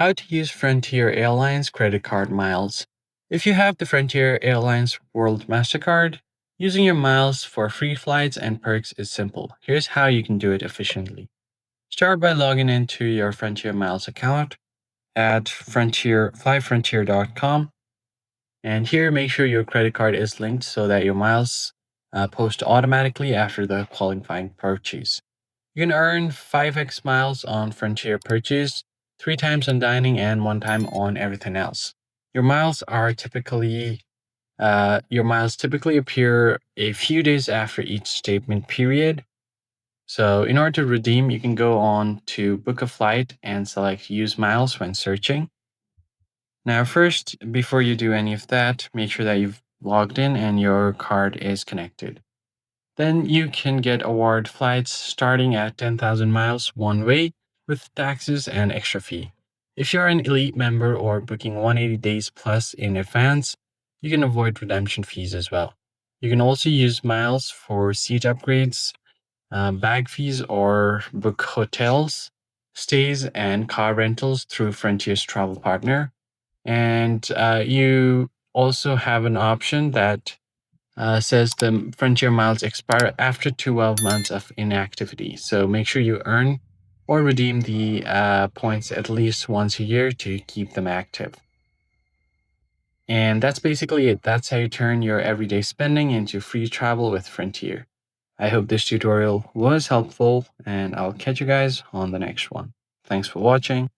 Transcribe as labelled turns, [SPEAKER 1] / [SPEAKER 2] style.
[SPEAKER 1] How to use Frontier Airlines credit card miles. If you have the Frontier Airlines World MasterCard, using your miles for free flights and perks is simple. Here's how you can do it efficiently. Start by logging into your Frontier Miles account at flyfrontier.com. And here, make sure your credit card is linked so that your miles post automatically after the qualifying purchase. You can earn 5x miles on Frontier purchase, 3 times on dining, and 1 time on everything else. Your miles are typically your miles typically appear a few days after each statement period. So in order to redeem, you can go on to book a flight and select use miles when searching. Now, first, before you do any of that, make sure that you've logged in and your card is connected. Then you can get award flights starting at 10,000 miles one way with taxes and extra fee. If you're an elite member or booking 180 days plus in advance, you can avoid redemption fees as well. You can also use miles for seat upgrades, bag fees, or book hotels, stays, and car rentals through Frontier's travel partner. And you also have an option that says the Frontier miles expire after 12 months of inactivity. So make sure you earn or redeem the points at least once a year to keep them active. And that's basically it. That's how you turn your everyday spending into free travel with Frontier. I hope this tutorial was helpful, and I'll catch you guys on the next one. Thanks for watching.